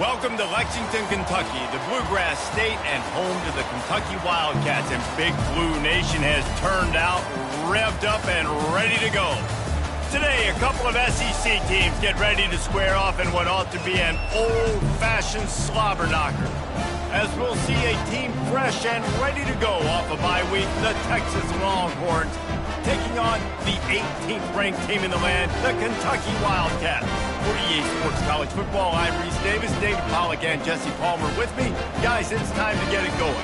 Welcome to Lexington, Kentucky, the Bluegrass State and home to the Kentucky Wildcats. And Big Blue Nation has turned out, revved up, and ready to go. Today, a couple of SEC teams get ready to square off in what ought to be an old-fashioned slobber knocker. As we'll see a team fresh and ready to go off a bye week, the Texas Longhorns, taking on the 18th ranked team in the land, the Kentucky Wildcats. For EA Sports College Football, I'm Reese Davis, David Pollack, and Jesse Palmer with me. Guys, it's time to get it going.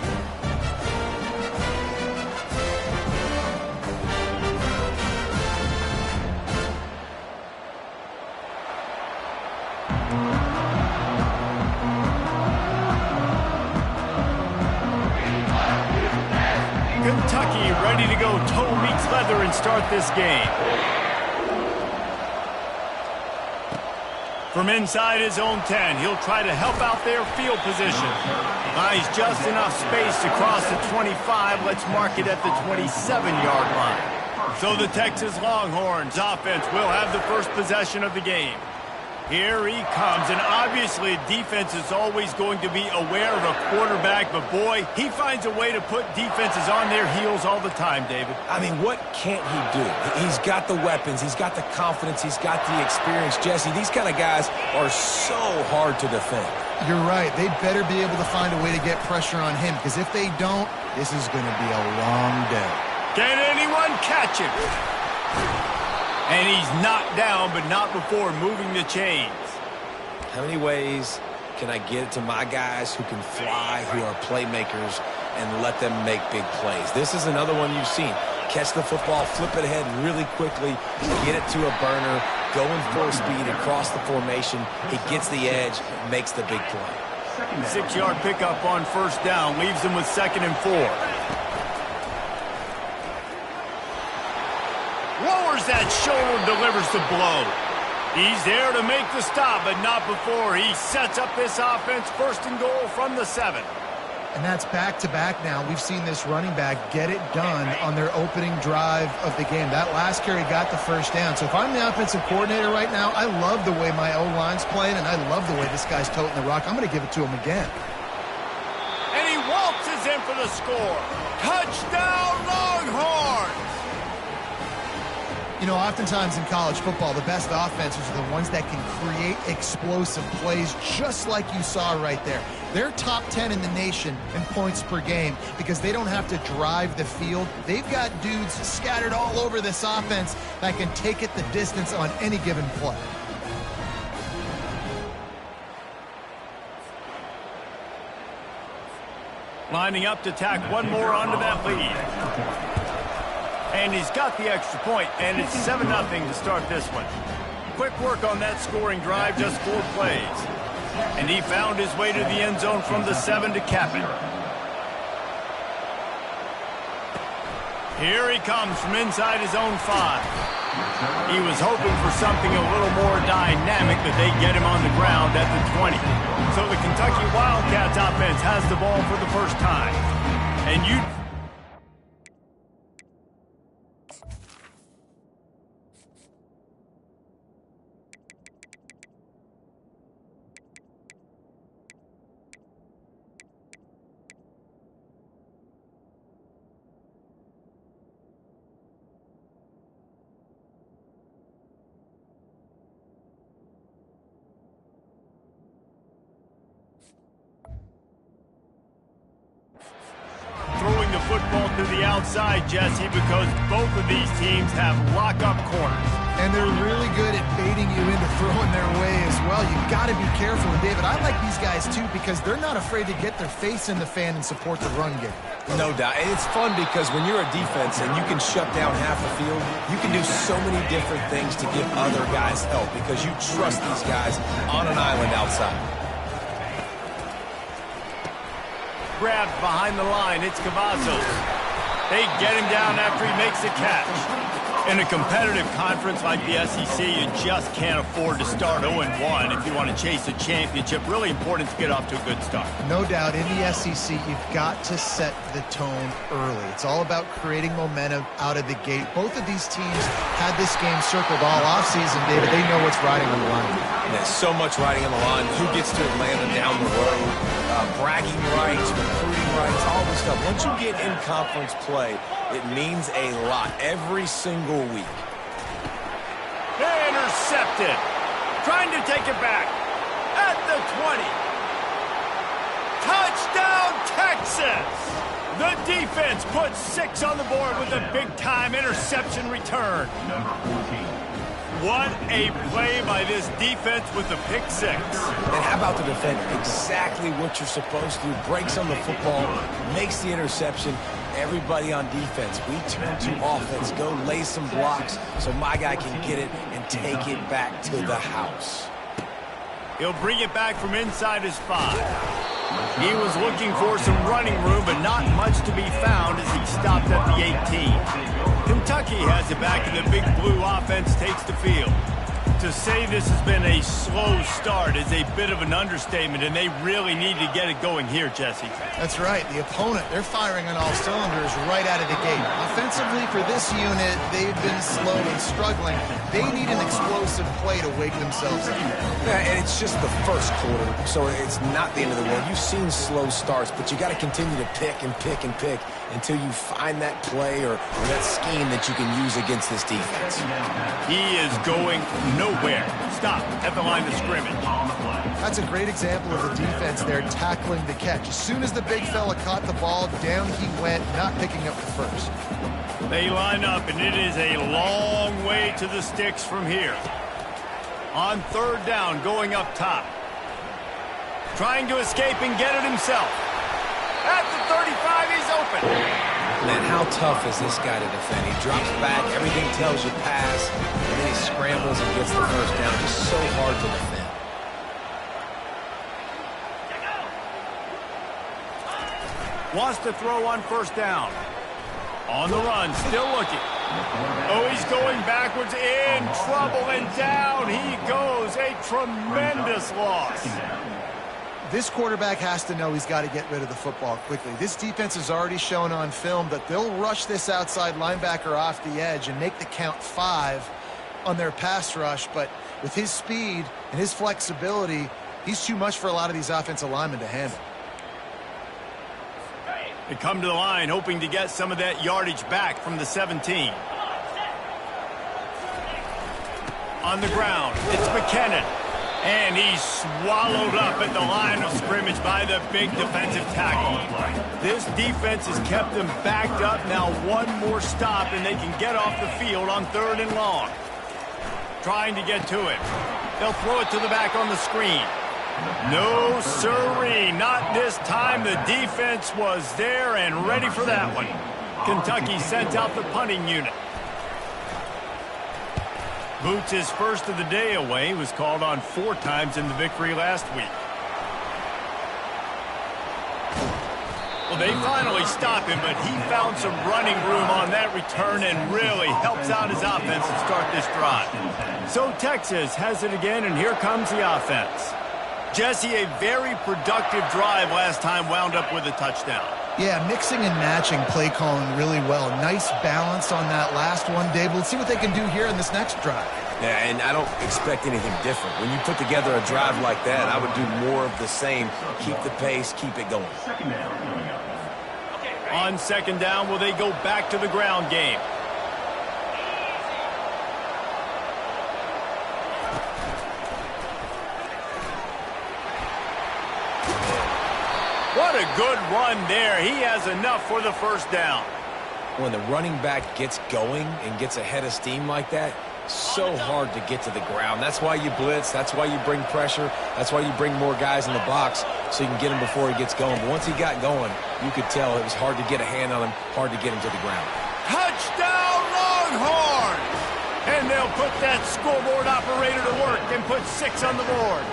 Kentucky ready to go toe meets leather and start this game. From inside his own 10, he'll try to help out their field position. Buys just enough space to cross the 25. Let's mark it at the 27-yard line. So the Texas Longhorns offense will have the first possession of the game. Here he comes, and obviously defense is always going to be aware of a quarterback, but boy, he finds a way to put defenses on their heels all the time, David. I mean, what can't he do? He's got the weapons, he's got the confidence, he's got the experience. Jesse, these kind of guys are so hard to defend. You're right. They better be able to find a way to get pressure on him, because if they don't, this is going to be a long day. Can anyone catch him? And he's knocked down, but not before moving the chains. How many ways can I get it to my guys who can fly, who are playmakers, and let them make big plays? This is another one you've seen. Catch the football, flip it ahead really quickly, get it to a burner, go in full speed across the formation. He gets the edge, makes the big play. 6-yard pickup on first down, leaves him with 2nd and 4. Lowers that shoulder, delivers the blow. He's there to make the stop, but not before he sets up this offense 1st and goal from the 7. And that's back-to-back now. We've seen this running back get it done on their opening drive of the game. That last carry got the first down. So if I'm the offensive coordinator right now, I love the way my O-line's playing, and I love the way this guy's toting the rock. I'm going to give it to him again. And he waltzes in for the score. Touchdown, Longhorns! You know, oftentimes in college football, the best offenses are the ones that can create explosive plays just like you saw right there. They're top 10 in the nation in points per game because they don't have to drive the field. They've got dudes scattered all over this offense that can take it the distance on any given play. Lining up to tack one more onto that lead. And he's got the extra point, and it's 7-0 to start this one. Quick work on that scoring drive, just 4 plays. And he found his way to the end zone from the 7 to cap it. Here he comes from inside his own 5. He was hoping for something a little more dynamic, but they get him on the ground at the 20. So the Kentucky Wildcats offense has the ball for the first time. And you... throwing the football to the outside, Jesse, because both of these teams have lock-up corners. And they're really good at baiting you into throwing their way as well. You've got to be careful. And, David, I like these guys, too, because they're not afraid to get their face in the fan and support the run game. No doubt. And it's fun because when you're a defense and you can shut down half the field, you can do so many different things to give other guys help because you trust these guys on an island outside. Grabbed behind the line, it's Cavazos. They get him down after he makes the catch. In a competitive conference like the SEC, you just can't afford to start 0-1 if you want to chase a championship. Really important to get off to a good start. No doubt, in the SEC, you've got to set the tone early. It's all about creating momentum out of the gate. Both of these teams had this game circled all offseason, David. They know what's riding on the line. There's so much riding on the line. Who gets to Atlanta down the road? Bragging rights, recruiting rights, all this stuff. Once you get in conference play, it means a lot every single week. Intercepted. Trying to take it back. At the 20. Touchdown, Texas! The defense puts 6 on the board with a big-time interception return. What a play by this defense with the pick 6. And how about the defender? Exactly what you're supposed to do. Breaks on the football, makes the interception. Everybody on defense, we turn to offense. Go lay some blocks so my guy can get it and take it back to the house. He'll bring it back from inside his 5. He was looking for some running room, but not much to be found as he stopped at the 18. Kentucky has it back, and the Big Blue offense takes the field. To say this has been a slow start is a bit of an understatement, and they really need to get it going here, Jesse. That's right. The opponent, they're firing on all cylinders right out of the gate. Offensively, for this unit, they've been slow and struggling. They need an explosive play to wake themselves up. Yeah, and it's just the first quarter, so it's not the end of the world. You've seen slow starts, but you got to continue to pick and pick and pick until you find that play or that scheme that you can use against this defense. He is going nowhere. Stop at the line of scrimmage. That's a great example of the defense there tackling the catch. As soon as the big fella caught the ball, down he went, not picking up the first. They line up, and it is a long way to the sticks from here. On 3rd down, going up top. Trying to escape and get it himself. At the 35, he's open. Man, how tough is this guy to defend? He drops back, everything tells you pass, and then he scrambles and gets the first down. Just so hard to defend. Wants to throw on 1st down. On the run, still looking. Oh, he's going backwards, in trouble, and down he goes. A tremendous loss. This quarterback has to know he's got to get rid of the football quickly. This defense has already shown on film that they'll rush this outside linebacker off the edge and make the count 5 on their pass rush. But with his speed and his flexibility, he's too much for a lot of these offensive linemen to handle. They come to the line hoping to get some of that yardage back from the 17. On the ground, it's McKinnon. And he's swallowed up at the line of scrimmage by the big defensive tackle. This defense has kept them backed up. Now one more stop, and they can get off the field on 3rd and long. Trying to get to it. They'll throw it to the back on the screen. No, sirree, not this time. The defense was there and ready for that one. Kentucky sent out the punting unit. Boots his first of the day away. He was called on 4 times in the victory last week. Well, they finally stop him, but he found some running room on that return and really helps out his offense to start this drive. So Texas has it again, and here comes the offense. Jesse, a very productive drive last time wound up with a touchdown. Yeah, mixing and matching play calling really well. Nice balance on that last one, Dave. Let's see what they can do here in this next drive. Yeah, and I don't expect anything different. When you put together a drive like that, I would do more of the same. Keep the pace, keep it going. On 2nd down, will they go back to the ground game? What a good run there. He has enough for the 1st down. When the running back gets going and gets ahead of steam like that, so hard to get to the ground. That's why you blitz. That's why you bring pressure. That's why you bring more guys in the box so you can get him before he gets going. But once he got going, you could tell it was hard to get a hand on him, hard to get him to the ground. Touchdown, Longhorns! And they'll put that scoreboard operator to work and put 6 on the board.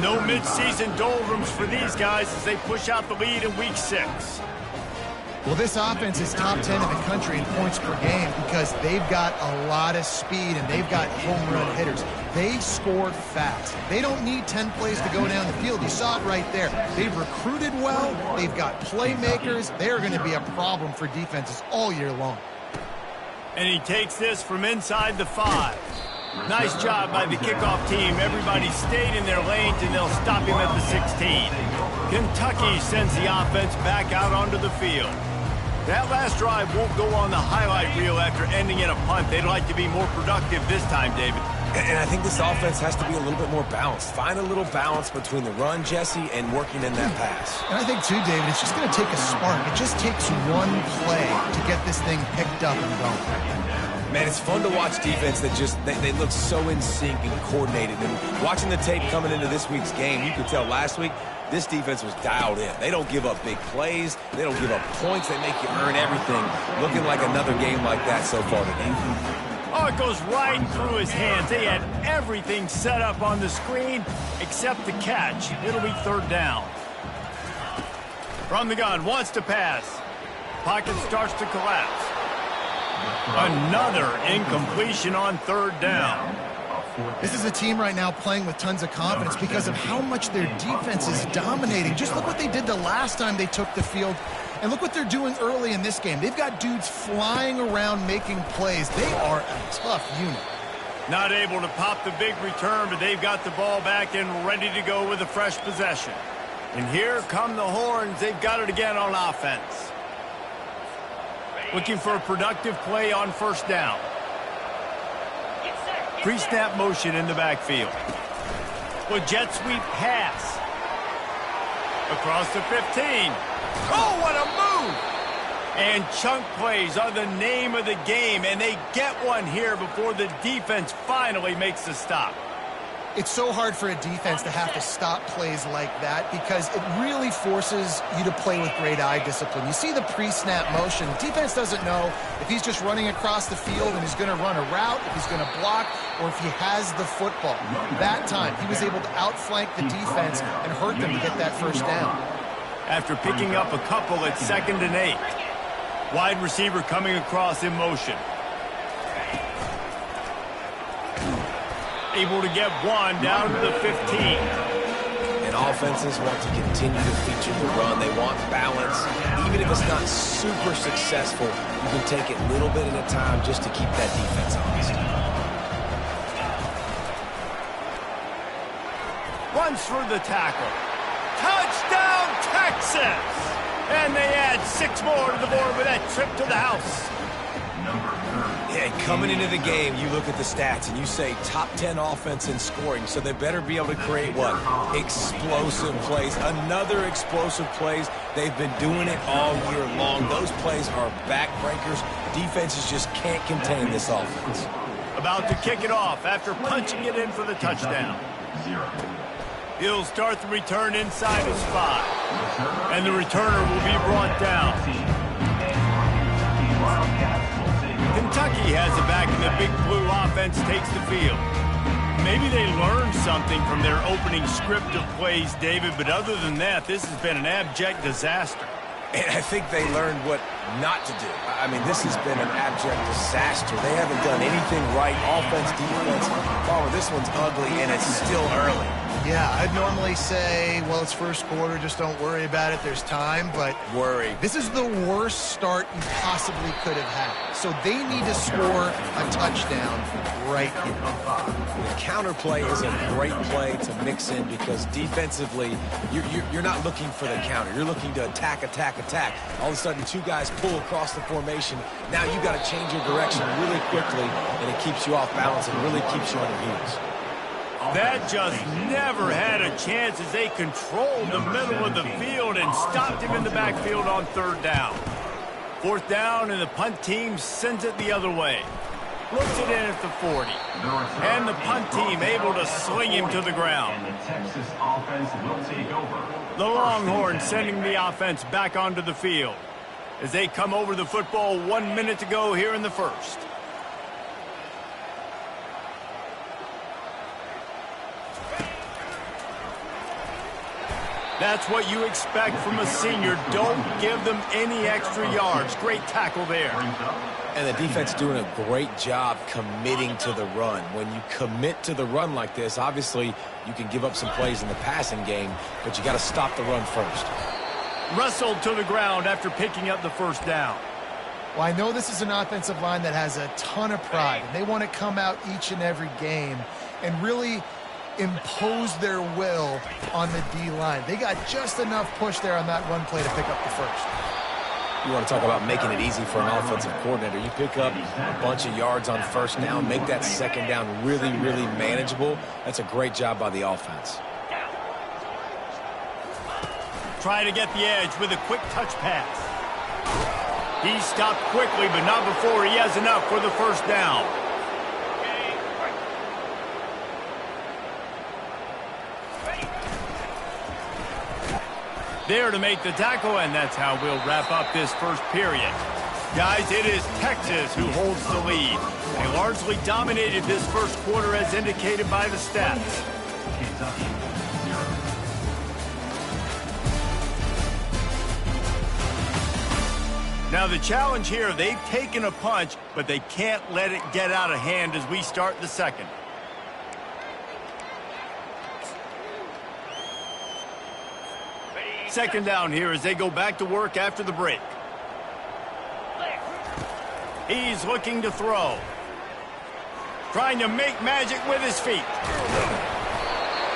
No midseason doldrums for these guys as they push out the lead in Week 6. Well, this offense is top 10 in the country in points per game because they've got a lot of speed and they've got home run hitters. They score fast. They don't need 10 plays to go down the field. You saw it right there. They've recruited well. They've got playmakers. They're going to be a problem for defenses all year long. And he takes this from inside the 5. Nice job by the kickoff team. Everybody stayed in their lanes, and they'll stop him at the 16. Kentucky sends the offense back out onto the field. That last drive won't go on the highlight reel after ending in a punt. They'd like to be more productive this time, David. And I think this offense has to be a little bit more balanced. Find a little balance between the run, Jesse, and working in that pass. And I think, too, David, it's just going to take a spark. It just takes one play to get this thing picked up and going. Man, it's fun to watch defense that just, they look so in sync and coordinated. And watching the tape coming into this week's game, you could tell last week, this defense was dialed in. They don't give up big plays. They don't give up points. They make you earn everything. Looking like another game like that so far today. Oh, it goes right through his hands. They had everything set up on the screen except the catch. It'll be 3rd down. From the gun, wants to pass. Pocket starts to collapse. Another incompletion on 3rd down. This is a team right now playing with tons of confidence because of how much their defense is dominating. Just look what they did the last time they took the field, and look what they're doing early in this game. They've got dudes flying around making plays. They are a tough unit. Not able to pop the big return, but they've got the ball back and ready to go with a fresh possession. And here come the Horns. They've got it again on offense. Looking for a productive play on 1st down. Pre-snap motion in the backfield. With jet sweep pass. Across the 15. Oh, what a move! And chunk plays are the name of the game, and they get one here before the defense finally makes the stop. It's so hard for a defense to have to stop plays like that because it really forces you to play with great eye discipline. You see the pre-snap motion. Defense doesn't know if he's just running across the field and he's going to run a route, if he's going to block, or if he has the football. That time, he was able to outflank the defense and hurt them to get that 1st down. After picking up a couple at 2nd and 8. Wide receiver coming across in motion. Able to get one down to the 15. And offenses want to continue to feature the run. They want balance. Even if it's not super successful, you can take it little bit at a time just to keep that defense honest. Runs for the tackle. Touchdown, Texas! And they add 6 more to the board with that trip to the house. Yeah, coming into the game, you look at the stats and you say top 10 offense in scoring, so they better be able to create what? Explosive plays. Another explosive plays. They've been doing it all year long. Those plays are backbreakers. Defenses just can't contain this offense. About to kick it off after punching it in for the touchdown. He'll start the return inside his 5. And the returner will be brought down. Kentucky has it back, and the Big Blue offense takes the field. Maybe they learned something from their opening script of plays, David, but other than that, this has been an abject disaster. And I think they learned what not to do. I mean, this has been an abject disaster. They haven't done anything right. Offense, defense. Oh, this one's ugly, and it's still early. Yeah, I'd normally say, well, it's 1st quarter, just don't worry about it, there's time, but this is the worst start you possibly could have had. So they need to score a touchdown right here. The counterplay is a great play to mix in because defensively, you're not looking for the counter. You're looking to attack, attack, attack. All of a sudden, 2 guys pull across the formation. Now you got to change your direction really quickly, and it keeps you off balance and really keeps you on your heels. That just never had a chance as they controlled the middle of the field and stopped him in the backfield on 3rd down. 4th down, and the punt team sends it the other way. Looks it in at the 40. And the punt team able to sling him to the ground. And the Texas offense will take over. The Longhorns sending the offense back onto the field as they come over the football 1 minute to go here in the 1st. That's what you expect from a senior. Don't give them any extra yards. Great tackle there. And the defense doing a great job committing to the run. When you commit to the run like this, obviously you can give up some plays in the passing game, but you got to stop the run first. Wrestled to the ground after picking up the first down. Well, I know this is an offensive line that has a ton of pride, and they want to come out each and every game and really impose their will on the D-line. They got just enough push there on that run play to pick up the first. You want to talk about making it easy for an offensive coordinator. You pick up a bunch of yards on first down, make that second down really, really manageable. That's a great job by the offense. Try to get the edge with a quick touch pass. He stopped quickly, but not before he has enough for the first down. There to make the tackle, and that's how we'll wrap up this first period. Guys, it is Texas who holds the lead. They largely dominated this first quarter as indicated by the stats. Now the challenge here, they've taken a punch, but they can't let it get out of hand as we start the second. Second down here as they go back to work after the break. He's looking to throw. Trying to make magic with his feet.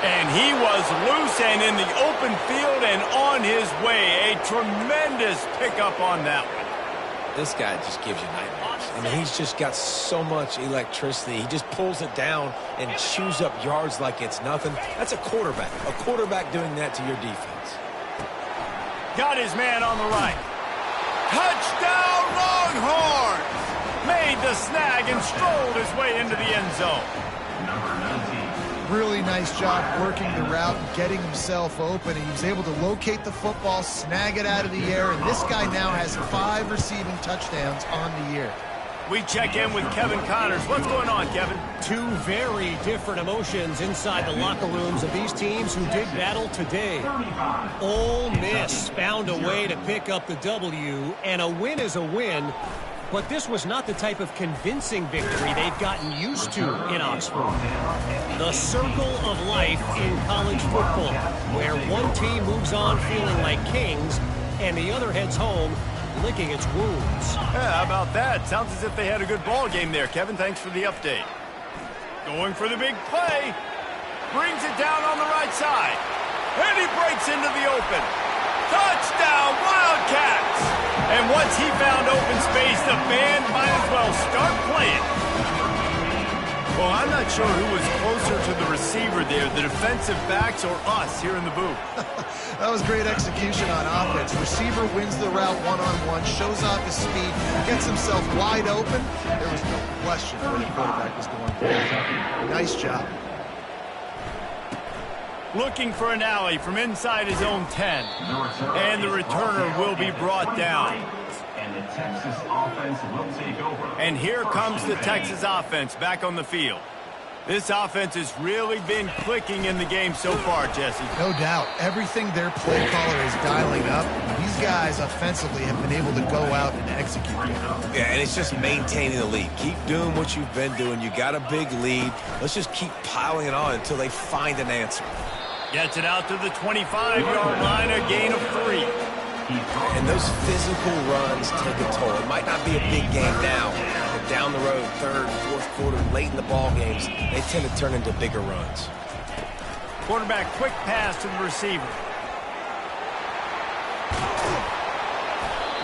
And he was loose and in the open field and on his way. A tremendous pickup on that one. This guy just gives you nightmares. I mean, he's just got so much electricity. He just pulls it down and chews up yards like it's nothing. That's a quarterback. A quarterback doing that to your defense. Got his man on the right. Touchdown, Longhorns! Made the snag and strolled his way into the end zone. Really nice job working the route and getting himself open. He was able to locate the football, snag it out of the air, and this guy now has 5 receiving touchdowns on the year. We check in with Kevin Connors. What's going on, Kevin? Two very different emotions inside the locker rooms of these teams who did battle today. Ole Miss found a way to pick up the W, and a win is a win. But this was not the type of convincing victory they've gotten used to in Oxford. The circle of life in college football, where one team moves on feeling like kings and the other heads home licking its wounds. Yeah, how about that? Sounds as if they had a good ball game there. Kevin, thanks for the update. Going for the big play. Brings it down on the right side. And he breaks into the open. Touchdown, Wildcats! And once he found open space, the band might as well start playing. Well, I'm not sure who was closer to the receiver there, the defensive backs or us here in the booth. That was great execution on offense. Receiver wins the route one-on-one, shows off his speed, gets himself wide open. There was no question where the quarterback was going for. Nice job. Looking for an alley from inside his own 10. And the returner will be brought down. And the Texas offense will take over. And here comes the Texas offense back on the field. This offense has really been clicking in the game so far, Jesse. No doubt. Everything their play caller is dialing up. These guys offensively have been able to go out and execute. Yeah, and it's just maintaining the lead. Keep doing what you've been doing. You got a big lead. Let's just keep piling it on until they find an answer. Gets it out to the 25-yard line, a gain of 3. And those physical runs take a toll. It might not be a big game now, but down the road, third, fourth quarter, late in the ball games, they tend to turn into bigger runs. Quarterback quick pass to the receiver.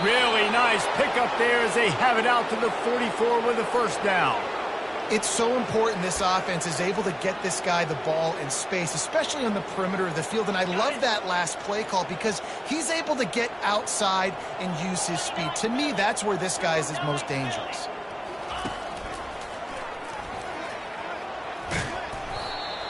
Really nice pickup there as they have it out to the 44 with a first down. It's so important this offense is able to get this guy the ball in space, especially on the perimeter of the field. And I love that last play call because he's able to get outside and use his speed. To me, that's where this guy is his most dangerous.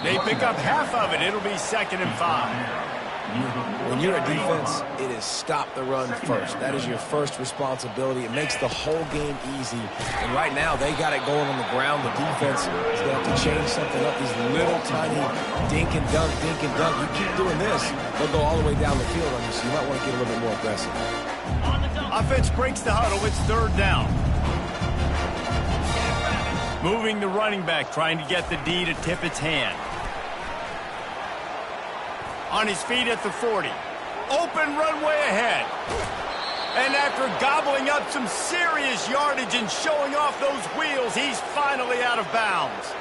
They pick up half of it. It'll be 2nd and 5. When you're a defense, it is stop the run first. That is your first responsibility. It makes the whole game easy. And right now, they got it going on the ground. The defense is going to have to change something up. These little tiny dink and dunk, dink and dunk. You keep doing this, they'll go all the way down the field on you, so you might want to get a little bit more aggressive. Offense breaks the huddle. It's third down. Moving the running back, trying to get the D to tip its hand. On his feet at the 40. Open runway ahead. And after gobbling up some serious yardage and showing off those wheels, he's finally out of bounds.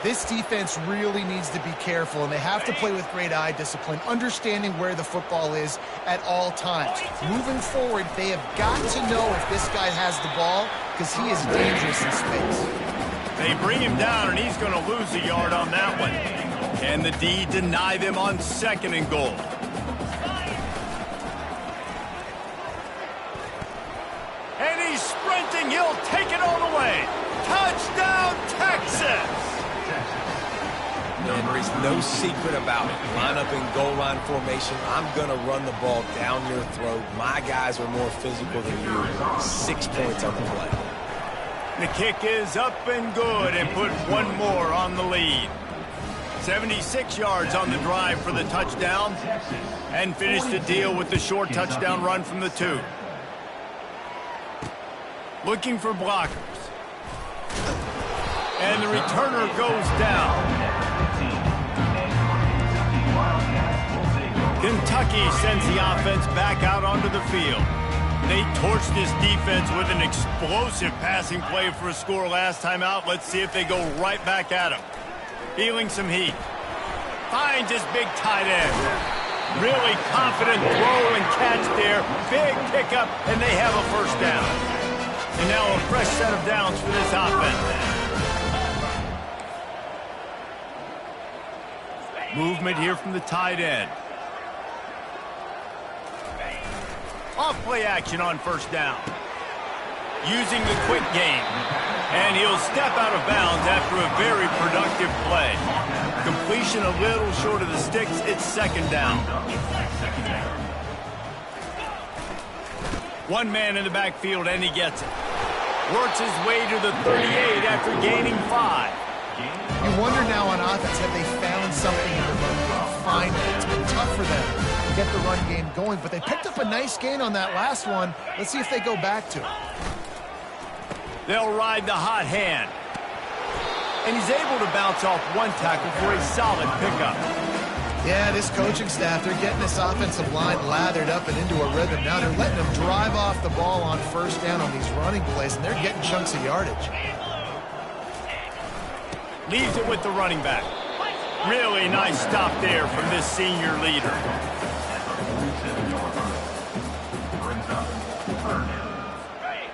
This defense really needs to be careful, and they have to play with great eye discipline, understanding where the football is at all times. Moving forward, they have got to know if this guy has the ball, because he is dangerous in space. They bring him down, and he's going to lose a yard on that one. Can the D deny them on 2nd and goal? And he's sprinting. He'll take it all the way. Touchdown, Texas! And there's no secret about it. Line up in goal line formation. I'm going to run the ball down your throat. My guys are more physical than you. 6 points on the play. The kick is up and good and put one more on the lead. 76 yards on the drive for the touchdown and finished the deal with the short touchdown run from the 2. Looking for blockers. And the returner goes down. Kentucky sends the offense back out onto the field. They torched this defense with an explosive passing play for a score last time out. Let's see if they go right back at him. Feeling some heat. Finds his big tight end. Really confident throw and catch there. Big pickup, and they have a first down. And now a fresh set of downs for this offense. Movement here from the tight end. Off play action on first down. Using the quick game. And he'll step out of bounds after a very productive play. Completion a little short of the sticks. It's 2nd down. One man in the backfield, and he gets it. Works his way to the 38 after gaining 5. You wonder now on offense, have they found something in the run game? Find it. It's been tough for them to get the run game going, but they picked up a nice gain on that last one. Let's see if they go back to it. They'll ride the hot hand. And he's able to bounce off one tackle for a solid pickup. Yeah, this coaching staff, they're getting this offensive line lathered up and into a rhythm. Now they're letting them drive off the ball on first down on these running plays, and they're getting chunks of yardage. Leaves it with the running back. Really nice stop there from this senior leader.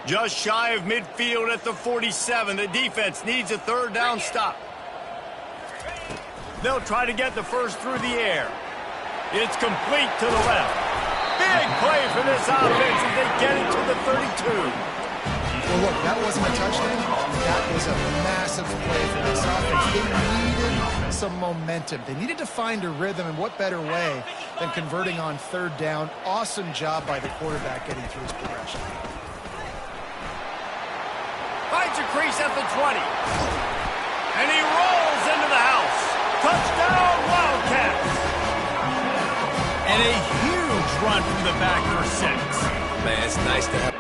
Just shy of midfield at the 47. The defense needs a third down stop. They'll try to get the first through the air. It's complete to the left. Big play for this offense as they get it to the 32. Well, look, that wasn't a touchdown. That was a massive play for this offense. They needed some momentum. They needed to find a rhythm, and what better way than converting on third down. Awesome job by the quarterback getting through his progression. Finds a crease at the 20. And he rolls into the house. Touchdown, Wildcats. And a huge run from the back for 6. Man, it's nice to have.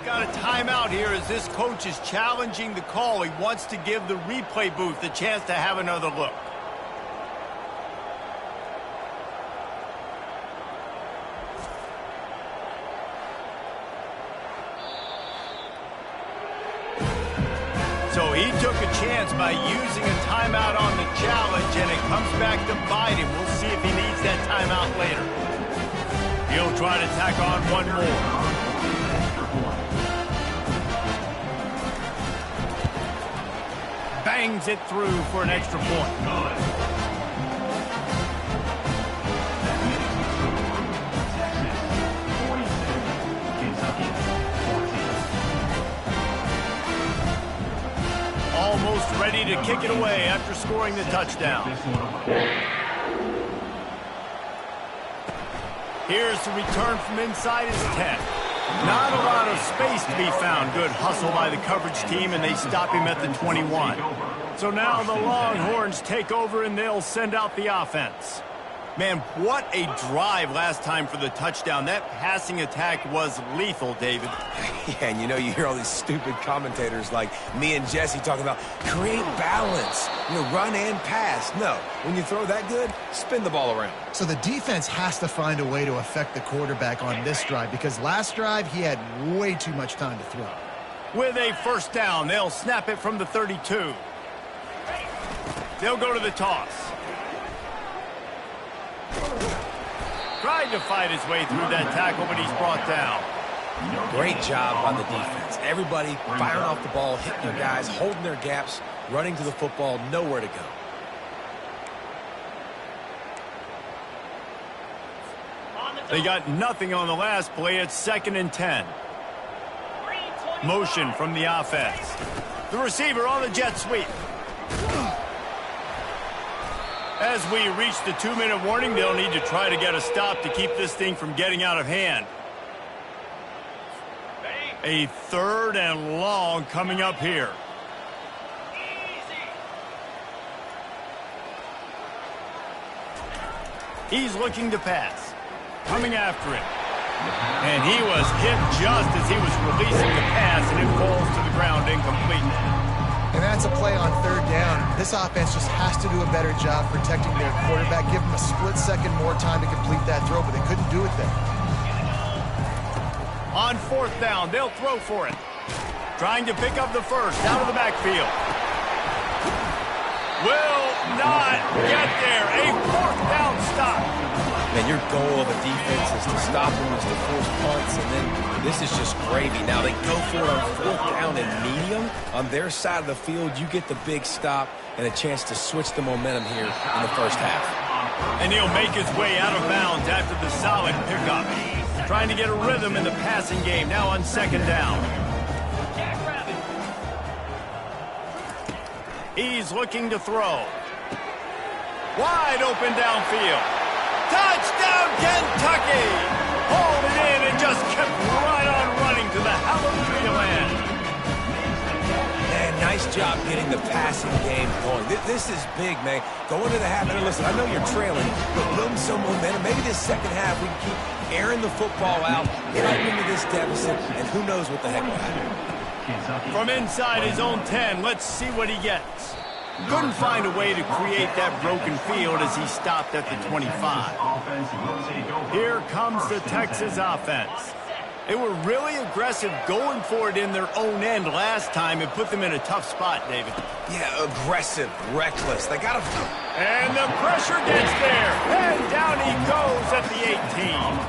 Got a timeout here as this coach is challenging the call. He wants to give the replay booth a chance to have another look. So he took a chance by using a timeout on the challenge, and it comes back to bite him. We'll see if he needs that timeout later. He'll try to tack on one more. Bangs it through for an extra point. Almost ready to kick it away after scoring the touchdown. Here's the return from inside his 10. Not a lot of space to be found. Good hustle by the coverage team, and they stop him at the 21. So now the Longhorns take over, and they'll send out the offense. Man, what a drive last time for the touchdown. That passing attack was lethal, David. Yeah, and you hear all these stupid commentators like me and Jesse talking about create balance, run and pass. No, when you throw that good, spin the ball around. So the defense has to find a way to affect the quarterback on this drive because last drive he had way too much time to throw. With a first down, they'll snap it from the 32. They'll go to the toss. Tried to fight his way through that tackle, but he's brought down. Great job on the defense. Everybody firing off the ball, hitting their guys, holding their gaps, running to the football, nowhere to go. They got nothing on the last play. It's 2nd and 10. Motion from the offense. The receiver on the jet sweep. As we reach the 2-minute warning, they'll need to try to get a stop to keep this thing from getting out of hand. A 3rd and long coming up here. He's looking to pass. Coming after it. And he was hit just as he was releasing the pass, and it falls to the ground incomplete. And that's a play on 3rd down. This offense just has to do a better job protecting their quarterback. Give him a split second more time to complete that throw, but they couldn't do it there. On 4th down, they'll throw for it. Trying to pick up the first out of the backfield. Will not get there. A 4th down stop. Man, your goal of a defense is to stop them, is to force punts, and then this is just gravy. Now they go for it on 4th down and medium. On their side of the field, you get the big stop and a chance to switch the momentum here in the first half. And he'll make his way out of bounds after the solid pickup. Trying to get a rhythm in the passing game now on 2nd down. He's looking to throw. Wide open downfield. Touchdown, Kentucky! Hauled it in and just kept right on running to the hallelujah land. Man, nice job getting the passing game going. This is big, man. Go into the half. And listen, I know you're trailing, but building some momentum. Maybe this second half we can keep airing the football out, right into this deficit, and who knows what the heck will happen. From inside his own 10, let's see what he gets. Couldn't find a way to create that broken field as he stopped at the 25. Here comes the Texas offense. They were really aggressive going for it in their own end last time and put them in a tough spot, David. Yeah, aggressive, reckless. They got to... And the pressure gets there. And down he goes at the 18.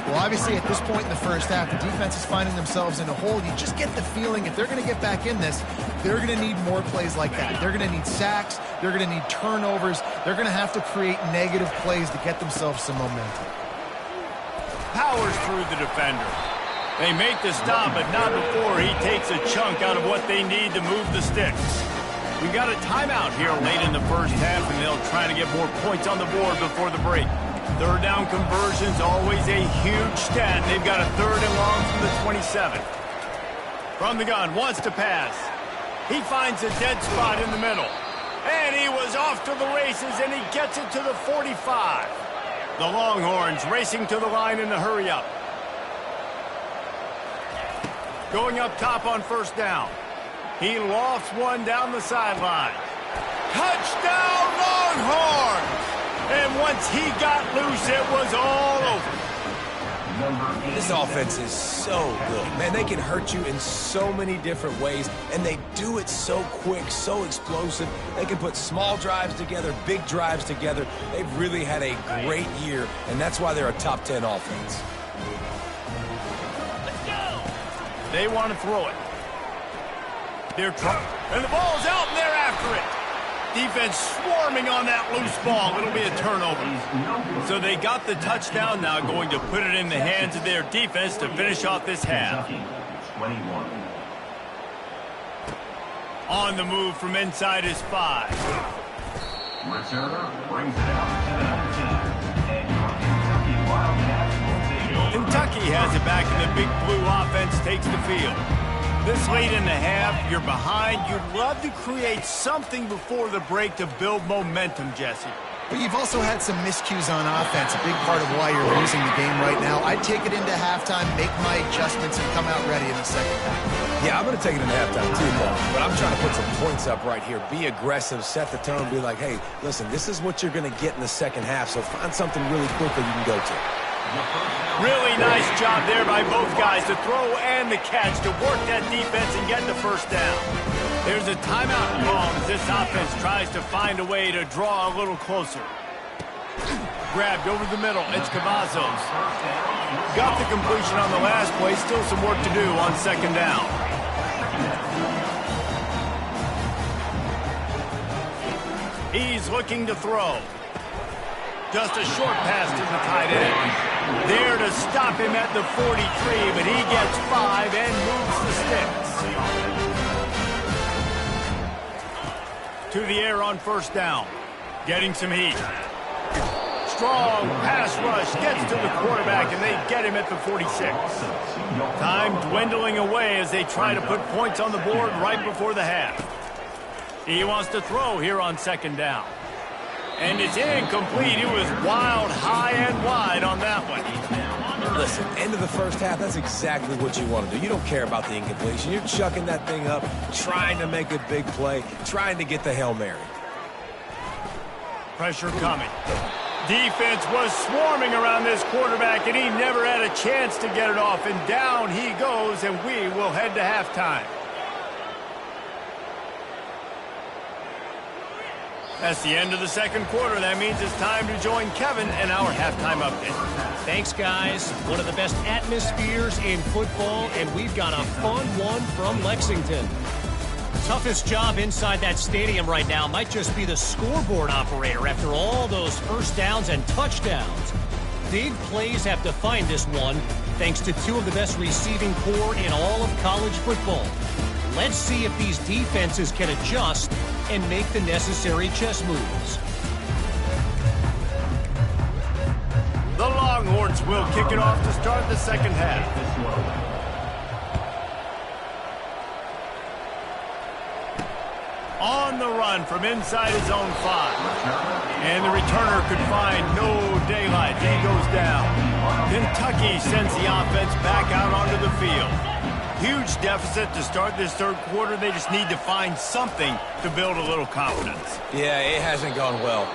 Well, obviously, at this point in the first half, the defense is finding themselves in a hole. You just get the feeling if they're going to get back in this, they're going to need more plays like that. They're going to need sacks. They're going to need turnovers. They're going to have to create negative plays to get themselves some momentum. Powers through the defender. They make the stop, but not before he takes a chunk out of what they need to move the sticks. We got a timeout here late in the first half, and they'll try to get more points on the board before the break. 3rd down conversions, always a huge stat. They've got a 3rd and long from the 27. From the gun, wants to pass. He finds a dead spot in the middle. And he was off to the races, and he gets it to the 45. The Longhorns racing to the line in a hurry-up. Going up top on 1st down. He lofts one down the sideline. Touchdown, Longhorns! And once he got loose, it was all over. This offense is so good. Man, they can hurt you in so many different ways, and they do it so quick, so explosive. They can put small drives together, big drives together. They've really had a great year, and that's why they're a top 10 offense. Let's go. They want to throw it. They're trying, and the ball's out, and they're after it. Defense swarming on that loose ball. It'll be a turnover. So they got the touchdown, now going to put it in the hands of their defense to finish off this half. On the move from inside his 5. Returner brings it out to the 19. And your Kentucky Wildcats will take over. Kentucky has it back, and the Big Blue offense takes the field. This late in the half, you're behind. You'd love to create something before the break to build momentum, Jesse. But you've also had some miscues on offense, a big part of why you're losing the game right now. I'd take it into halftime, make my adjustments, and come out ready in the second half. Yeah, I'm going to take it into halftime too, Paul. But I'm trying to put some points up right here. Be aggressive, set the tone, be like, hey, listen, this is what you're going to get in the second half, so find something really quickly you can go to. Really nice job there by both guys, the throw and the catch, to work that defense and get the first down. There's a timeout call as this offense tries to find a way to draw a little closer. Grabbed over the middle, it's Cavazos. Got the completion on the last play, still some work to do on second down. He's looking to throw. Just a short pass to the tight end. There to stop him at the 43, but he gets 5 and moves the sticks. To the air on first down. Getting some heat. Strong pass rush gets to the quarterback, and they get him at the 46. Time dwindling away as they try to put points on the board right before the half. He wants to throw here on second down. And it's incomplete. It was wild, high and wide on that one. Listen, end of the first half, that's exactly what you want to do. You don't care about the incompletion. You're chucking that thing up, trying to make a big play, trying to get the Hail Mary. Pressure coming. Defense was swarming around this quarterback, and he never had a chance to get it off. And down he goes, and we will head to halftime. That's the end of the second quarter. That means it's time to join Kevin in our halftime update. Thanks, guys. One of the best atmospheres in football, and we've got a fun one from Lexington. Toughest job inside that stadium right now might just be the scoreboard operator after all those first downs and touchdowns. Big plays have defined this one, thanks to two of the best receiving corps in all of college football. Let's see if these defenses can adjust and make the necessary chess moves. The Longhorns will kick it off to start the second half. On the run from inside his own 5. And the returner could find no daylight. He goes down. Kentucky sends the offense back out onto the field. Huge deficit to start this third quarter. They just need to find something to build a little confidence. Yeah, it hasn't gone well.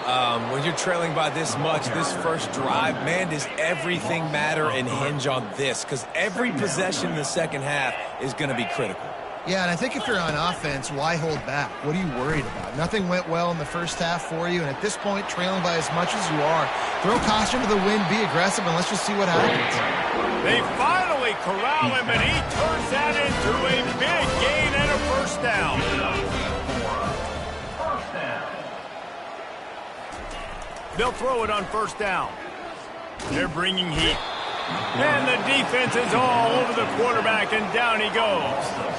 When you're trailing by this much, this first drive, man, does everything matter and hinge on this, because every possession in the second half is going to be critical. Yeah, and I think if you're on offense, why hold back? What are you worried about? Nothing went well in the first half for you, and at this point, trailing by as much as you are, throw caution to the wind, be aggressive, and let's just see what happens. They finally corral him, and he turns that into a big gain and a first down. They'll throw it on first down. They're bringing heat. And the defense is all over the quarterback, and down he goes.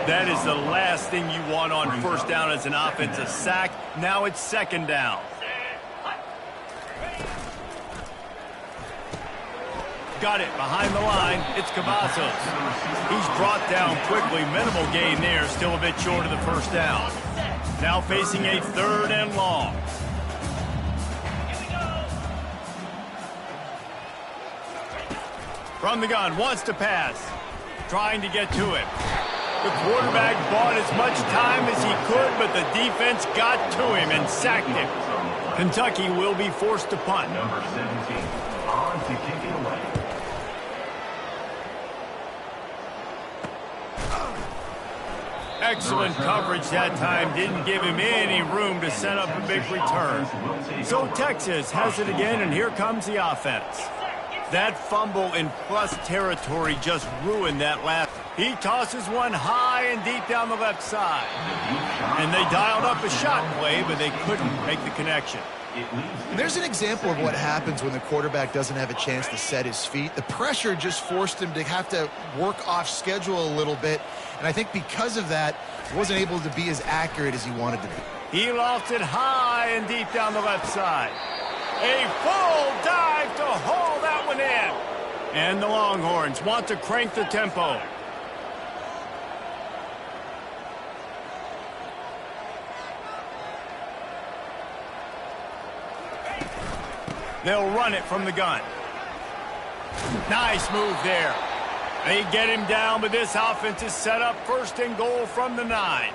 That is the last thing you want on first down as an offensive sack. Now it's second down. Got it behind the line. It's Cavazos. He's brought down quickly. Minimal gain there. Still a bit short of the first down. Now facing a third and long. From the gun, wants to pass. Trying to get to it. The quarterback bought as much time as he could, but the defense got to him and sacked him. Kentucky will be forced to punt. Number 17 on to kick it away. Excellent coverage that time. Didn't give him any room to set up a big return. So Texas has it again, and here comes the offense. That fumble in plus territory just ruined that last. He tosses one high and deep down the left side. And they dialed up a shot play, but they couldn't make the connection. There's an example of what happens when the quarterback doesn't have a chance to set his feet. The pressure just forced him to have to work off schedule a little bit, and I think because of that, he wasn't able to be as accurate as he wanted to be. He lofted high and deep down the left side. A full dive to haul that one in. And the Longhorns want to crank the tempo. They'll run it from the gun. Nice move there. They get him down, but this offense is set up first and goal from the 9.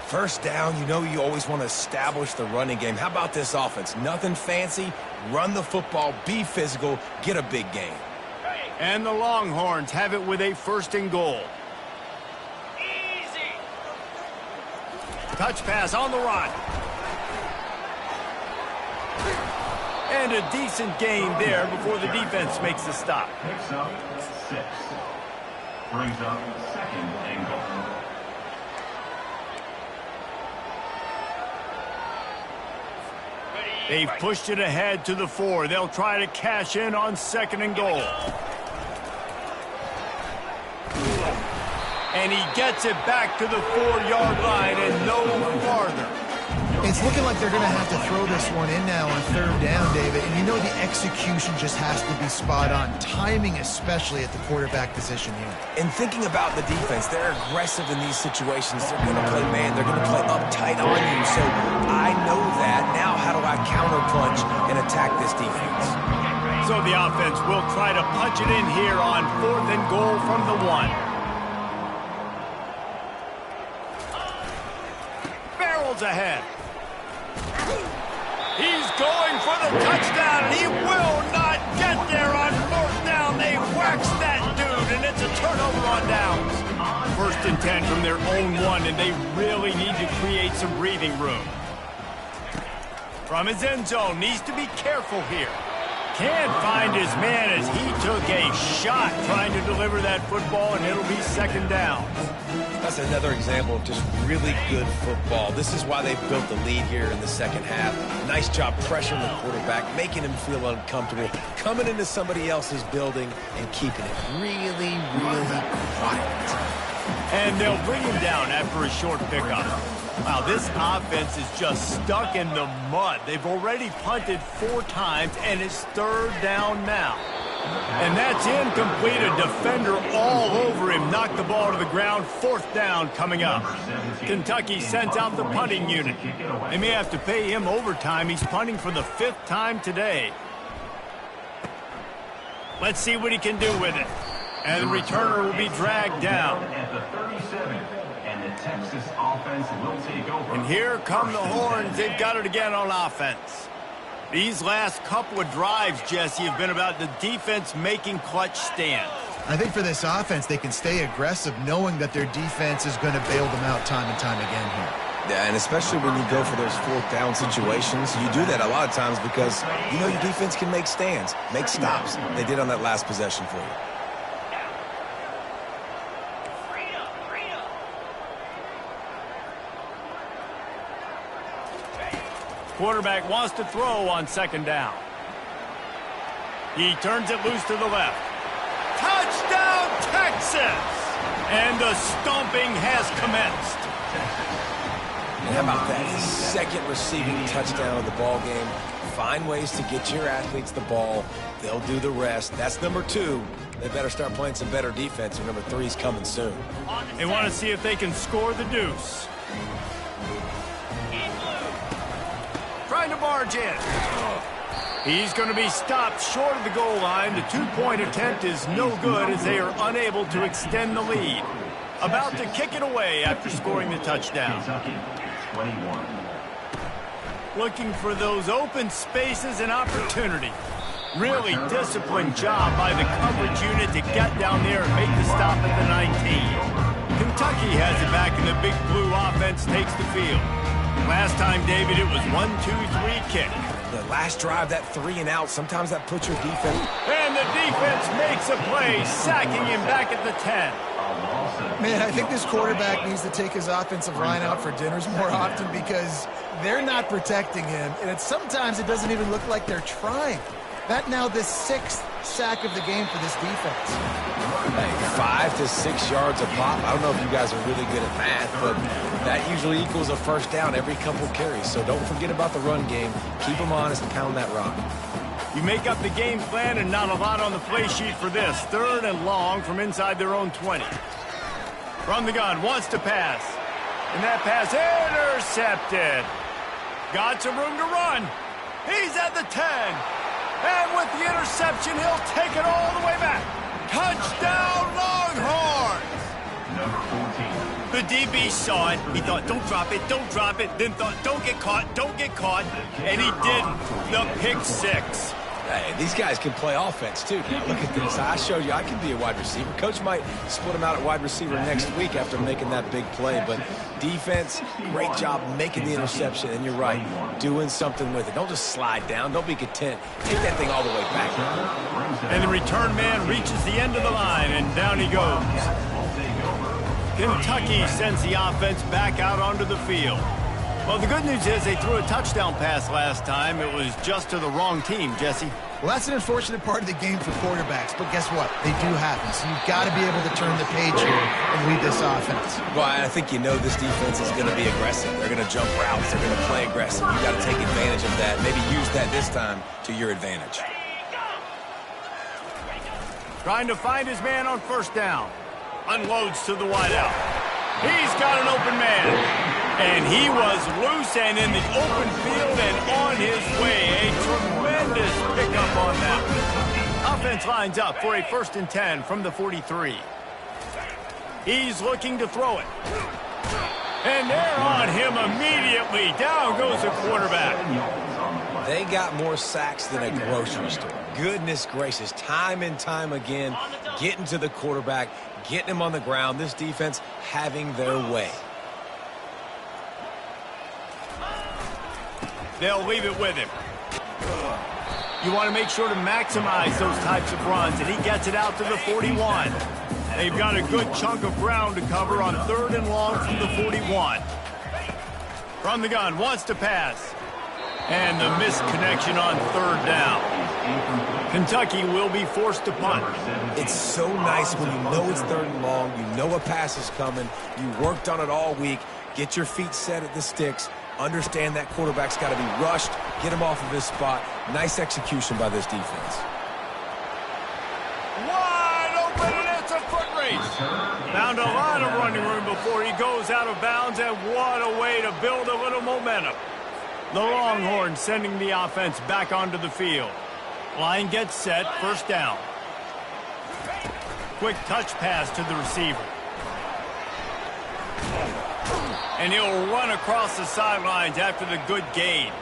First down, you know you always want to establish the running game. How about this offense? Nothing fancy. Run the football, be physical, get a big gain. And the Longhorns have it with a first and goal. Easy. Touch pass on the run. And a decent gain there before the defense makes the stop. Picks up 6. Brings up second and goal. They've pushed it ahead to the 4. They'll try to cash in on second and goal. And he gets it back to the 4-yard line and no farther. It's looking like they're going to have to throw this one in now on third down, David. And you know the execution just has to be spot on. Timing especially at the quarterback position here. And thinking about the defense, they're aggressive in these situations. They're going to play man. They're going to play uptight on you. So I know that. Now how do I counterpunch and attack this defense? So the offense will try to punch it in here on fourth and goal from the 1. Barrels ahead. He's going for the touchdown, and he will not get there on fourth down. They waxed that dude, and it's a turnover on downs. First and 10 from their own 1, and they really need to create some breathing room. From his end zone, needs to be careful here. Can't find his man as he took a shot trying to deliver that football, and it'll be second down. That's another example of just really good football. This is why they built the lead here in the second half. Nice job pressuring the quarterback, making him feel uncomfortable, coming into somebody else's building and keeping it really, really quiet. And they'll bring him down after a short pickup. Wow, this offense is just stuck in the mud. They've already punted 4 times, and it's third down now. And that's incomplete. A defender all over him. Knocked the ball to the ground. Fourth down coming up. Kentucky sends out the punting unit. They may have to pay him overtime. He's punting for the 5th time today. Let's see what he can do with it. And the returner will be dragged down. At the 37, and the Texas offense will take over. And here come the Horns. They've got it again on offense. These last couple of drives, Jesse, have been about the defense making clutch stands. I think for this offense, they can stay aggressive knowing that their defense is going to bail them out time and time again here. Yeah, and especially when you go for those fourth down situations, you do that a lot of times because you know your defense can make stands, make stops. They did on that last possession for you. Quarterback wants to throw on second down. He turns it loose to the left. Touchdown, Texas! And the stomping has commenced. And how about that? His second receiving touchdown of the ball game. Find ways to get your athletes the ball. They'll do the rest. That's number 2. They better start playing some better defense, and number 3 is coming soon. They want to see if they can score the deuce. Trying to barge in. He's going to be stopped short of the goal line. The 2-point attempt is no good as they are unable to extend the lead. About to kick it away after scoring the touchdown. 21. Looking for those open spaces and opportunity. Really disciplined job by the coverage unit to get down there and make the stop at the 19. Kentucky has it back, and the Big Blue offense takes the field. Last time, David, it was 1-2-3 kick. The last drive, that 3 and out, sometimes that puts your defense. And the defense makes a play, sacking him back at the 10. Man, I think this quarterback needs to take his offensive line out for dinners more often because they're not protecting him, and sometimes it doesn't even look like they're trying. That now the 6th sack of the game for this defense. Hey, 5 to 6 yards a pop. I don't know if you guys are really good at math, but that usually equals a first down every couple carries. So don't forget about the run game. Keep them honest and pound that rock. You make up the game plan and not a lot on the play sheet for this. 3rd and long from inside their own 20. From the gun, wants to pass. And that pass intercepted. Got some room to run. He's at the 10. And with the interception, he'll take it all the way back. Touchdown, Longhorns! Number 14. The DB saw it. He thought, don't drop it, don't drop it. Then thought, don't get caught, don't get caught. And he didn't. The pick 6. Hey, these guys can play offense, too. Now, look at this. I showed you I can be a wide receiver. Coach might split him out at wide receiver next week after making that big play. But defense, great job making the interception. And you're right, doing something with it. Don't just slide down. Don't be content. Take that thing all the way back. And the return man reaches the end of the line, and down he goes. Kentucky sends the offense back out onto the field. Well, the good news is they threw a touchdown pass last time. It was just to the wrong team, Jesse. Well, that's an unfortunate part of the game for quarterbacks, but guess what? They do happen, so you've got to be able to turn the page here and lead this offense. Well, I think you know this defense is going to be aggressive. They're going to jump routes. They're going to play aggressive. You got to take advantage of that. Maybe use that this time to your advantage. Trying to find his man on 1st down. Unloads to the wideout. He's got an open man. And he was loose and in the open field and on his way. A tremendous pickup on that one. Offense lines up for a 1st and 10 from the 43. He's looking to throw it. And they're on him immediately. Down goes the quarterback. They got more sacks than a grocery store. Goodness gracious, time and time again, getting to the quarterback, getting him on the ground. This defense having their way. They'll leave it with him. You want to make sure to maximize those types of runs, and he gets it out to the 41. They've got a good chunk of ground to cover on 3rd and long from the 41. From the gun, wants to pass. And the missed connection on 3rd down. Kentucky will be forced to punt. It's so nice when you know it's 3rd and long, you know a pass is coming, you worked on it all week, get your feet set at the sticks, understand that quarterback's got to be rushed, get him off of his spot. Nice execution by this defense. Wide open, and it's a foot race. Found a lot of running room before he goes out of bounds, and what a way to build a little momentum. The Longhorns sending the offense back onto the field. Line gets set, 1st down. Quick touch pass to the receiver. And he'll run across the sidelines after the good gain.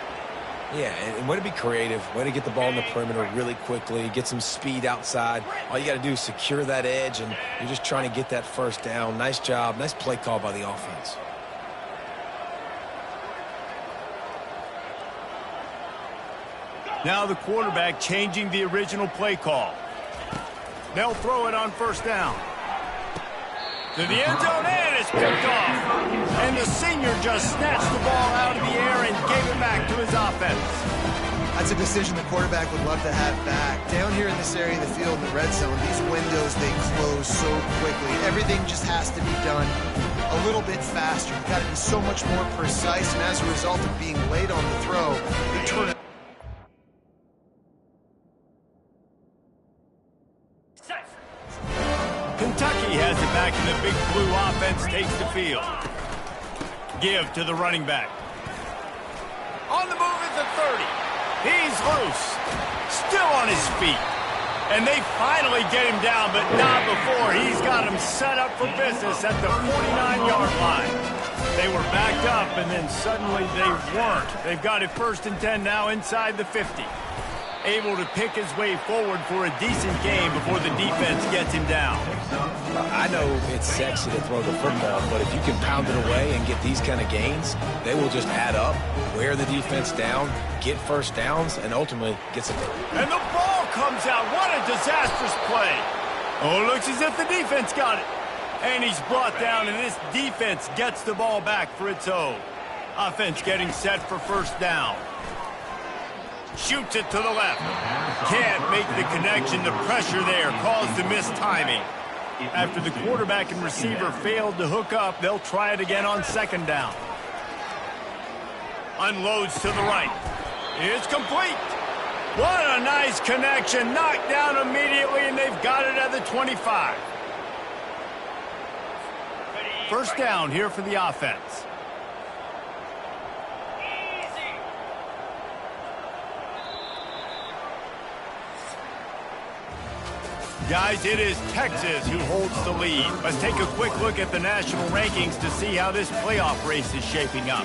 Yeah, and way to be creative, way to get the ball in the perimeter really quickly, get some speed outside. All you got to do is secure that edge, and you're just trying to get that 1st down. Nice job, nice play call by the offense. Now the quarterback changing the original play call. They'll throw it on 1st down. To the end zone, and it's picked off. And the senior just snatched the ball out of the air and gave it back to his offense. That's a decision the quarterback would love to have back. Down here in this area of the field in the red zone, these windows, they close so quickly. Everything just has to be done a little bit faster. You've got to be so much more precise, and as a result of being late on the throw, they turn it. Kentucky has it back, and the big blue offense takes the field. Give to the running back. On the move at the 30. He's loose. Still on his feet. And they finally get him down, but not before. He's got him set up for business at the 49-yard line. They were backed up, and then suddenly they weren't. They've got it 1st and 10 now inside the 50. Able to pick his way forward for a decent game before the defense gets him down. I know it's sexy to throw the football, but if you can pound it away and get these kind of gains, they will just add up, wear the defense down, get 1st downs, and ultimately get some. And the ball comes out. What a disastrous play. Oh, it looks as if the defense got it. And he's brought down, and this defense gets the ball back for its own. Offense getting set for first down. Shoots it to the left. Can't make the connection. The pressure there caused the missed timing. After the quarterback and receiver failed to hook up, they'll try it again on second down. Unloads to the right. It's complete. What a nice connection. Knocked down immediately, and they've got it at the 25. First down here for the offense. Guys, it is Texas who holds the lead. Let's take a quick look at the national rankings to see how this playoff race is shaping up.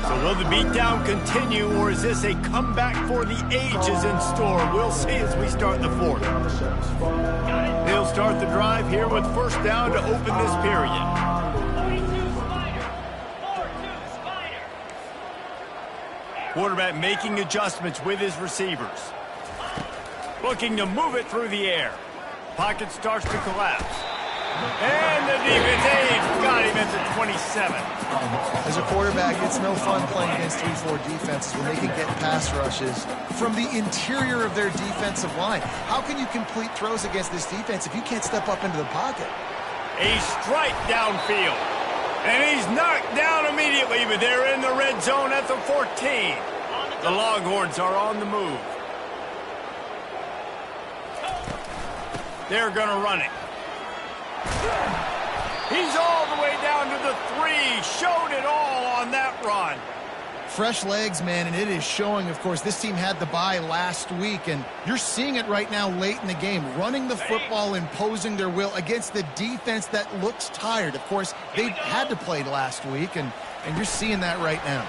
So will the beatdown continue, or is this a comeback for the ages in store? We'll see as we start the fourth. They'll start the drive here with first down to open this period. Quarterback making adjustments with his receivers. Looking to move it through the air. Pocket starts to collapse. And the defense aids got him at the 27. As a quarterback, it's no fun playing against 3-4 defenses when they can get pass rushes from the interior of their defensive line. How can you complete throws against this defense if you can't step up into the pocket? A strike downfield. And he's knocked down immediately, but they're in the red zone at the 14. The Longhorns are on the move. They're going to run it. He's all the way down to the 3. Showed it all on that run. Fresh legs, man, and it is showing, of course. This team had the bye last week, and you're seeing it right now late in the game. Running the football, imposing their will against the defense that looks tired. Of course, they had to play last week, and you're seeing that right now.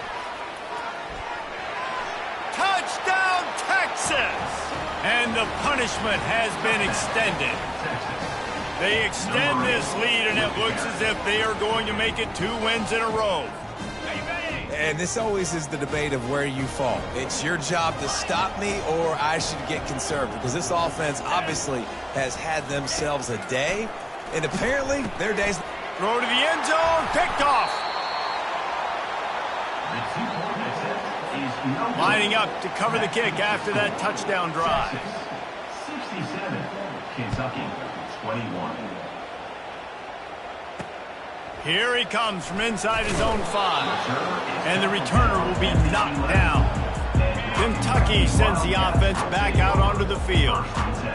Touchdown, Texas! And the punishment has been extended. They extend this lead, and it looks as if they are going to make it 2 wins in a row. And this always is the debate of where you fall. It's your job to stop me, or I should get conservative, because this offense obviously has had themselves a day, and apparently their days. Throw to the end zone, picked off. Lining up to cover the kick after that touchdown drive. 67, Kentucky, 21. Here he comes from inside his own 5. And the returner will be knocked down. Kentucky sends the offense back out onto the field.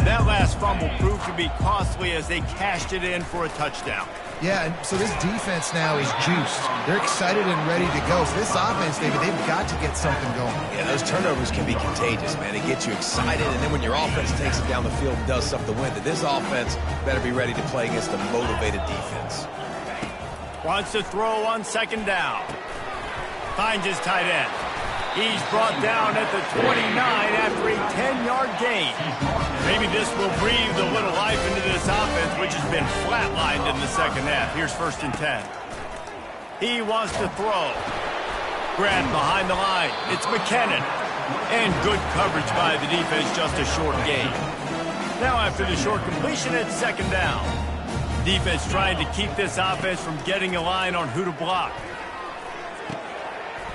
That last fumble proved to be costly as they cashed it in for a touchdown. Yeah, and so this defense now is juiced. They're excited and ready to go. So this offense, David, they've got to get something going. Yeah, those turnovers can be contagious, man. It gets you excited, and then when your offense takes it down the field and does something to win, that this offense better be ready to play against a motivated defense. Wants to throw on second down. Finds his tight end. He's brought down at the 29 after a 10-yard gain. Maybe this will breathe a little life into this offense, which has been flatlined in the second half. Here's first and 10. He wants to throw. Grabbed behind the line. It's McKinnon. And good coverage by the defense, just a short gain. Now after the short completion, it's second down. Defense trying to keep this offense from getting a line on who to block.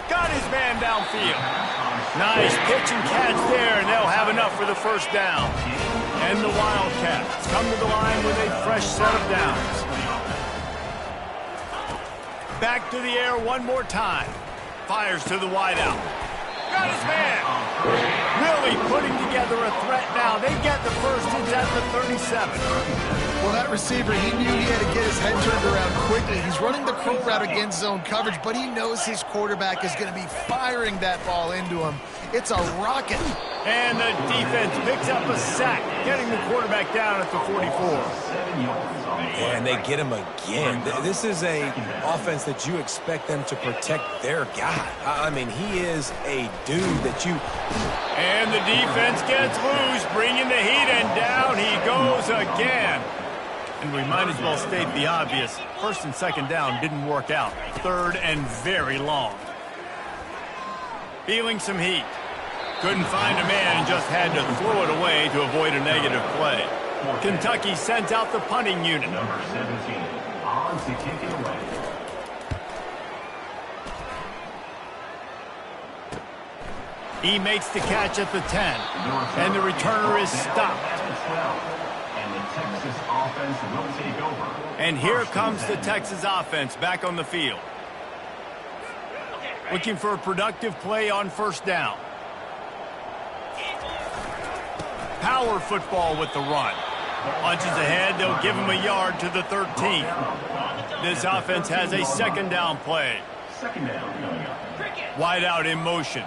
Got his man downfield. Nice pitch and catch there, and they'll have enough for the first down. And the Wildcats come to the line with a fresh set of downs. Back to the air one more time. Fires to the wideout. Got his man. Really putting together a threat now. They get the first. It's at the 37. Well, that receiver, he knew he had to get his head turned around quickly. He's running the crow route against zone coverage, but he knows his quarterback is going to be firing that ball into him. It's a rocket. And the defense picks up a sack, getting the quarterback down at the 44. And they get him again. This is a offense that you expect them to protect their guy. I mean, he is a dude that you... And the defense gets loose, bringing the heat, and down he goes again. And we might as well state the obvious. First and second down didn't work out. Third and very long. Feeling some heat. Couldn't find a man and just had to throw it away to avoid a negative play. Kentucky sends out the punting unit. Number 17, on to kick it away. He makes the catch at the 10, and the returner is stopped. And the Texas offense will take over. And here comes the Texas offense back on the field. Looking for a productive play on first down. Power football with the run. Punches ahead, they'll give him a yard to the 13. This offense has a second down play. Second down coming up. Wide out in motion.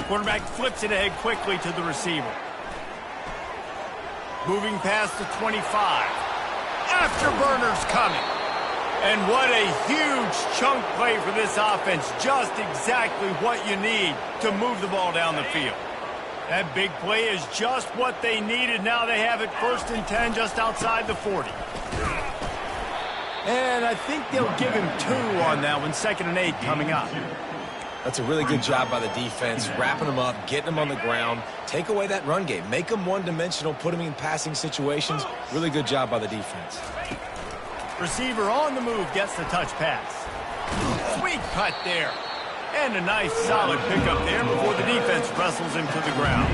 Quarterback flips it ahead quickly to the receiver. Moving past the 25. Afterburners coming. And what a huge chunk play for this offense. Just exactly what you need to move the ball down the field. That big play is just what they needed. Now they have it 1st and 10 just outside the 40. And I think they'll give him 2 on that one. 2nd and 8 coming up. That's a really good job by the defense, wrapping them up, getting them on the ground. Take away that run game. Make them one-dimensional, put them in passing situations. Really good job by the defense. Receiver on the move gets the touch pass. Sweet cut there. And a nice solid pickup there before the defense wrestles him to the ground.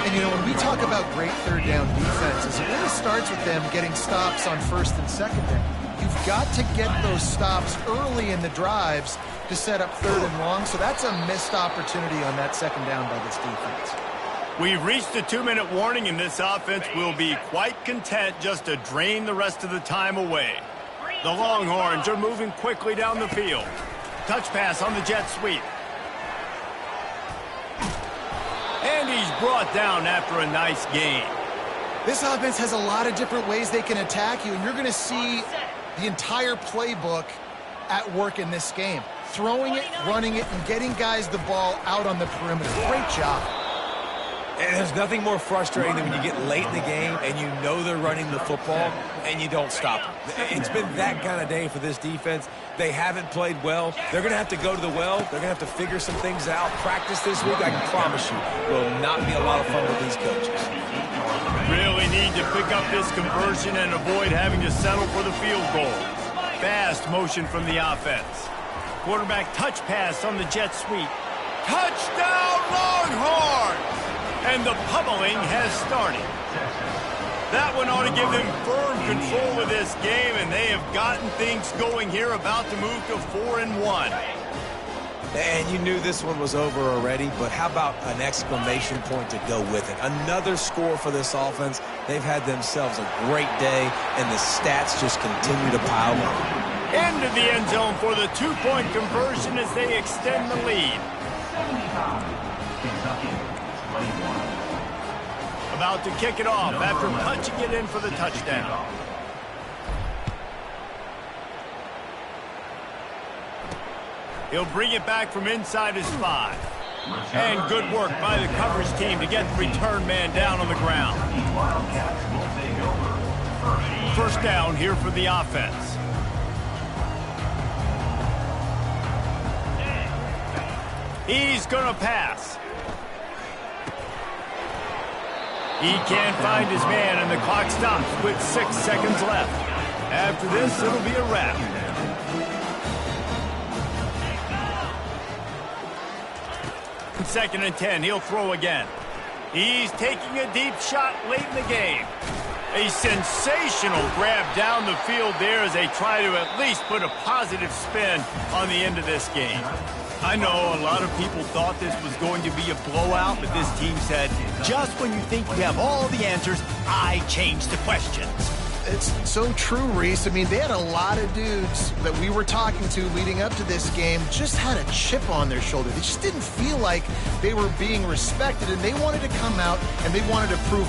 And, you know, when we talk about great third down defenses, it really starts with them getting stops on 1st and 2nd down. You've got to get those stops early in the drives to set up 3rd and long, so that's a missed opportunity on that 2nd down by this defense. We've reached the 2-minute warning, and this offense will be quite content just to drain the rest of the time away. The Longhorns are moving quickly down the field. Touch pass on the jet sweep. And he's brought down after a nice gain. This offense has a lot of different ways they can attack you, and you're going to see the entire playbook at work in this game. Throwing it, running it, and getting guys the ball out on the perimeter. Great job. And there's nothing more frustrating than when you get late in the game and you know they're running the football and you don't stop them. It's been that kind of day for this defense. They haven't played well. They're going to have to go to the well. They're going to have to figure some things out. Practice this week, I can promise you, will not be a lot of fun with these coaches. Really need to pick up this conversion and avoid having to settle for the field goal. Fast motion from the offense. Quarterback touch pass on the jet sweep. Touchdown Longhorns! And the pummeling has started. That one ought to give them firm control of this game, and they have gotten things going here, about to move to 4-1. And you knew this one was over already, but how about an exclamation point to go with it? Another score for this offense. They've had themselves a great day, and the stats just continue to pile up. Into the end zone for the 2-point conversion as they extend the lead. About to kick it off after punching it in for the touchdown. He'll bring it back from inside his 5. And good work by the coverage team to get the return man down on the ground. First down here for the offense. He's going to pass. He can't find his man, and the clock stops with 6 seconds left. After this, it'll be a wrap. Second and 10, he'll throw again. He's taking a deep shot late in the game. A sensational grab down the field there as they try to at least put a positive spin on the end of this game. I know a lot of people thought this was going to be a blowout, but this team said, just when you think you have all the answers, I change the questions. It's so true, Reese. I mean, they had a lot of dudes that we were talking to leading up to this game just had a chip on their shoulder. They just didn't feel like they were being respected, and they wanted to come out and they wanted to prove